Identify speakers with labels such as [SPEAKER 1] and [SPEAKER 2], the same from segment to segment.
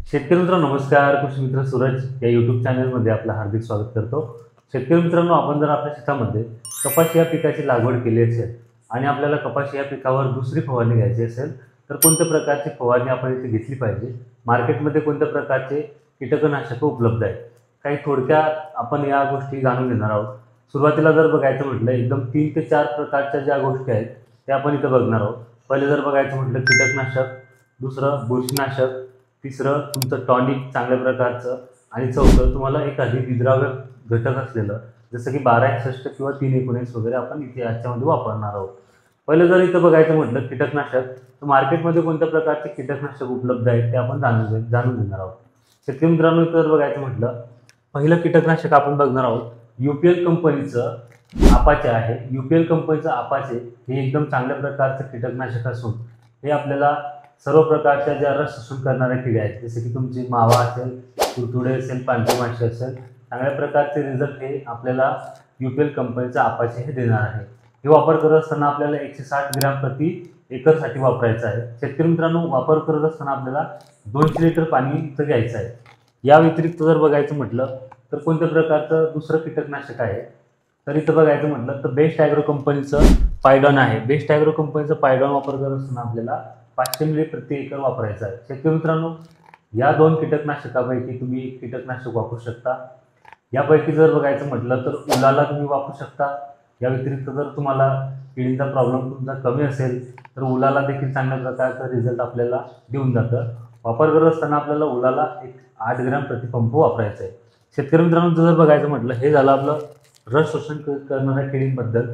[SPEAKER 1] शेतकरी मित्रांनो नमस्कार. कृषी मित्र सूरज या यूट्यूब चॅनलमध्ये आपलं हार्दिक स्वागत करतो. शेतकरी मित्रांनो, आपण जर आपल्या शेतामध्ये कपाशी या पिकाची लागवड केली असेल आणि आपल्याला कपाशी या पिकावर दुसरी फवारणी घ्यायची असेल तर कोणत्या प्रकारची फवारणी आपण इथे घेतली पाहिजे, मार्केटमध्ये कोणत्या प्रकारचे कीटकनाशक उपलब्ध आहेत, काही थोडक्यात आपण या गोष्टी जाणून घेणार आहोत. सुरुवातीला जर बघायचं म्हटलं एकदम 3 ते 4 प्रकारच्या ज्या गोष्टी आहेत त्या आपण इथं बघणार आहोत. पहिले जर बघायचं म्हटलं कीटकनाशक, दुसरं बुरशीनाशक, तिसरं तुमचं टॉनिक चांगल्या प्रकारचं आणि चौथं तुम्हाला एखादी विद्राव्य घटक असलेलं जसं की 1261 किंवा 319 वगैरे आपण इथे याच्यामध्ये वापरणार आहोत. पहिलं जर इथं बघायचं म्हटलं कीटकनाशक, तर मार्केटमध्ये कोणत्या प्रकारचे कीटकनाशक उपलब्ध आहेत ते आपण जाणून घेणार आहोत. शेतकरी मित्रांनो, इथं जर बघायचं म्हटलं पहिलं कीटकनाशक आपण बघणार आहोत UPL कंपनीचं आपाचे आहे. UPL कंपनीचं आपाचे हे एकदम चांगल्या प्रकारचं कीटकनाशक असून हे आपल्याला सर्व प्रकारच्या ज्या रस शोषण करणाऱ्या किडे आहेत जसे की तुमची मावा असेल, तुडतुडे असेल, पांढरी माशी असेल, चांगल्या प्रकारचे रिझल्ट हे आपल्याला UPL कंपनीचा आपाचे हे देणार आहे. हे वापर करत असताना आपल्याला 160 ग्रॅम प्रति एकरसाठी वापरायचं आहे. शेतकरी मित्रांनो, वापर करत असताना आपल्याला 200 लिटर पाणी इथं घ्यायचं आहे. या व्यतिरिक्त जर बघायचं म्हटलं तर कोणत्या प्रकारचं दुसरं कीटकनाशक आहे तर इथं बघायचं म्हटलं तर बेस्ट ॲग्रो कंपनीचं पायडॉन आहे. बेस्ट ॲग्रो कंपनीचं पायडॉन वापर करत असताना आपल्याला 500 मिली प्रति एकर वापरायचं आहे. शेतकरी मित्रांनो, या 2 कीटकनाशकापैकी तुम्ही एक कीटकनाशक वापरू शकता. यापैकी जर बघायचं म्हटलं तर उलाला तुम्ही वापरू शकता. या व्यतिरिक्त जर तुम्हाला किडींचा प्रॉब्लेम तुमचा कमी असेल तर उलाला देखील चांगल्या प्रकारचा रिझल्ट आपल्याला देऊन जातं. वापर करत असताना आपल्याला उलाला एक 8 ग्रॅम प्रतिपंप वापरायचं आहे. शेतकरी मित्रांनो, जर बघायचं म्हटलं हे झालं आपलं रस शोषण करणाऱ्या किडींबद्दल.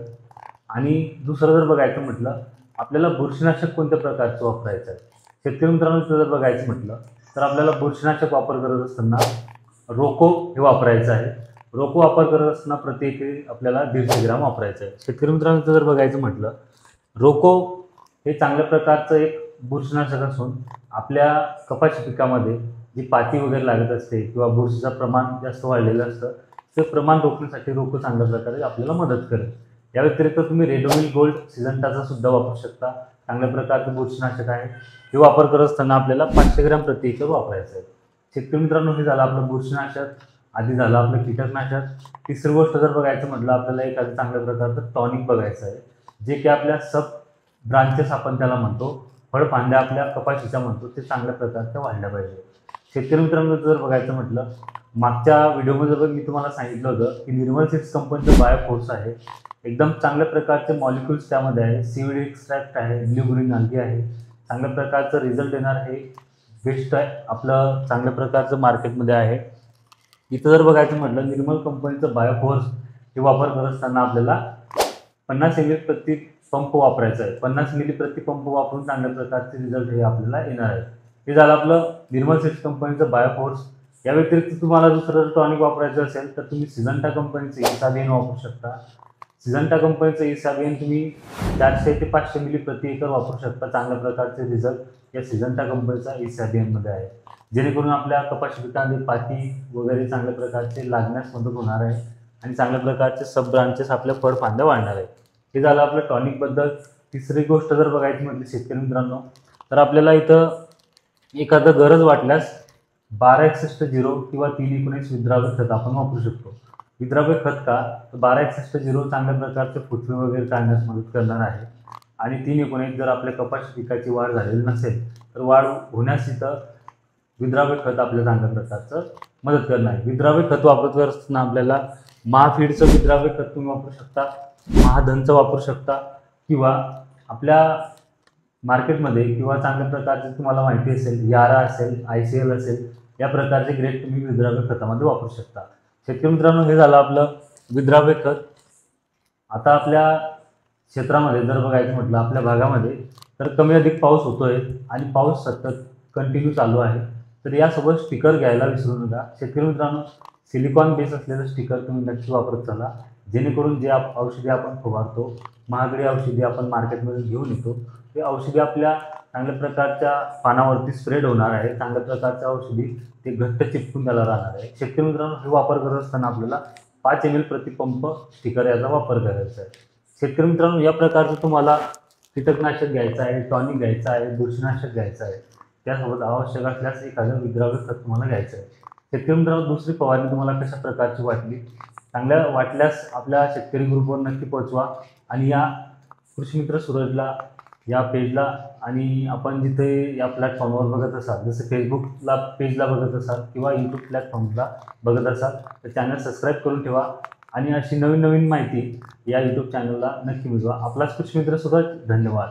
[SPEAKER 1] आणि दुसरं जर बघायचं म्हटलं आपल्याला बुरशीनाशक कोणत्या प्रकारचं वापरायचं आहे. शेतकरी मित्रांनो, जर बघायचं म्हटलं तर आपल्याला बुरशीनाशक वापर करत असताना रोको हे वापरायचं आहे. रोको वापर करत असताना प्रति एकरी आपल्याला 150 ग्रॅम वापरायचं आहे. शेतकरी मित्रांनो, जर बघायचं म्हटलं रोको हे चांगल्या प्रकारचं एक बुरशीनाशक असून आपल्या कपाशी पिकामध्ये जी पाती वगैरे लागत असते किंवा बुरशीचं प्रमाण जास्त वाढलेलं असतं ते प्रमाण रोखण्यासाठी रोको चांगल्या प्रकारे आपल्याला मदत करेल. या व्यतिरिक्त तुम्ही रेडोमिल गोल्ड सिजंटाचा सुद्धा वापरू शकता. चांगल्या प्रकारचं बुरशीनाशक आहे. हे वापर करत असताना आपल्याला 500 ग्रॅम प्रति एकर वापरायचं आहे. शेतकरी मित्रांनो, हे झालं आपलं बुरशीनाशक, आधी झालं आपलं कीटकनाशक. तिसरी गोष्ट जर बघायचं म्हटलं आपल्याला एखादं चांगल्या प्रकारचं टॉनिक बघायचं आहे जे की आपल्या सब ब्रांचेस आपण त्याला म्हणतो, फळफांद्या आपल्या कपाशीच्या म्हणतो, ते चांगल्या प्रकारच्या वाढल्या पाहिजे. शेतकरी मित्रांनो, जर बघायचं म्हटलं मागच्या व्हिडिओमध्ये मी तुम्हाला सांगितलं होतं की निर्मल सीड्स कंपनीचं बायोफोर्स आहे. एकदम चांगल्या प्रकारचे मॉलिक्युल्स त्यामध्ये आहे. सीवीड एक्स्ट्रॅक्ट आहे, ब्ल्यू ग्रीन अल्गी आहे. चांगल्या प्रकारचं रिझल्ट देणार हे बेस्ट आहे आपलं चांगल्या प्रकारचं मार्केटमध्ये आहे. इथं जर बघायचं म्हटलं निर्मल कंपनीचं बायोफोर्स हे वापर करत असताना आपल्याला 50 ml प्रति पंप वापरायचं आहे. 50 मिली प्रति पंप वापरून चांगल्या प्रकारचे रिझल्ट हे आपल्याला येणार आहे. हे झालं आपलं निर्मल सीड्स कंपनीचं बायोफोर्स. या व्यतिरिक्त तुम्हाला दुसरं टॉनिक वापरायचं असेल तर तुम्ही सिजंटा कंपनीचं इसाबियन वापरू शकता. सिजंटा कंपनीचं इसाबियन तुम्ही 400 ते 500 मिली प्रति एकर वापरू शकता. चांगल्या प्रकारचे रिझल्ट या सिजंटा कंपनीचा इसाबियनमध्ये आहे, जेणेकरून आपल्या कपाशी पिकांमध्ये पाती वगैरे चांगल्या प्रकारचे लागण्यास मदत होणार आहे आणि चांगल्या प्रकारचे सब ब्रांचेस आपल्या फळफांद्या वाढणार आहे. हे झालं आपलं टॉनिकबद्दल. तिसरी गोष्ट जर बघायची म्हटली शेतकरी मित्रांनो तर आपल्याला इथं एखादं गरज वाटल्यास 1261 किंवा 319 विद्राव्य खत आपण वापरू शकतो. विद्राव्य खत का, तर 1261 चांगल्या प्रकारचे फुटवे वगैरे काढण्यास मदत करणार आहे आणि 319 जर आपल्या कपाशी पिकाची वाढ झालेली नसेल तर वाढ होण्यास इथं विद्राव्य खत आपल्या चांगल्या प्रकारचं मदत करणार आहे. विद्राव्य खत वापरत असताना आपल्याला महाफीडचं विद्राव्य खत तुम्ही वापरू शकता, महाधनचं वापरू शकता किंवा आपल्या मार्केटमध्ये किंवा चांगल्या प्रकारचे तुम्हाला माहिती असेल यारा असेल, ICL असेल, या प्रकारचे ग्रेड तुम्ही विद्राव्य खतामध्ये वापरू शकता. शेतकरी मित्रांनो, हे झालं आपलं विद्राव्य खत. आता आपल्या क्षेत्रामध्ये जर बघायचं म्हटलं आपल्या भागामध्ये तर कमी अधिक पाऊस होतोय आणि पाऊस सतत कंटिन्यू चालू आहे, तर यासोबत स्टिकर घ्यायला विसरू नका. शेतकरी मित्रांनो, सिलिकॉन बेस असलेलं स्टिकर तुम्ही नक्की वापरत चला, जेणेकरून जे औषधी आपण फवारतो, महागडी औषधी आपण मार्केटमध्ये घेऊन येतो, ते औषधी आपल्या चांगल्या प्रकारच्या पानावरती स्प्रेड होणार आहे. चांगल्या प्रकारच्या औषधी ते घट्ट चिपकून त्याला राहणार आहे. शेतकरी मित्रांनो, हे वापर करत असताना आपल्याला 5 ml प्रति पंप स्टिकर याचा वापर करायचा आहे. शेतकरी मित्रांनो, या प्रकारचं तुम्हाला कीटकनाशक घ्यायचं आहे, टॉनिक घ्यायचं आहे, बुरशीनाशक घ्यायचं आहे, त्यासोबत आवश्यक असल्यास एखादं विद्राव्य खत तुम्हाला घ्यायचं आहे. शेतकरी मित्रांनो, दुसरी फवारणी तुम्हाला कशा प्रकारची वाटली, चांगल्या वाटल्यास आपल्या शेतकरी ग्रुपवर नक्की पोहोचवा आणि या कृषी मित्र सूरजला या पेजला आणि आपण जिथे या प्लॅटफॉर्मवर बघत असाल, जसं फेसबुकला पेजला बघत असाल किंवा यूट्यूब प्लॅटफॉर्मला बघत असाल, तर चॅनल सबस्क्राईब करून ठेवा आणि अशी नवीन नवीन माहिती या यूट्यूब चॅनलला नक्की मिळवा. आपलाच कृषी मित्र सूरज. धन्यवाद.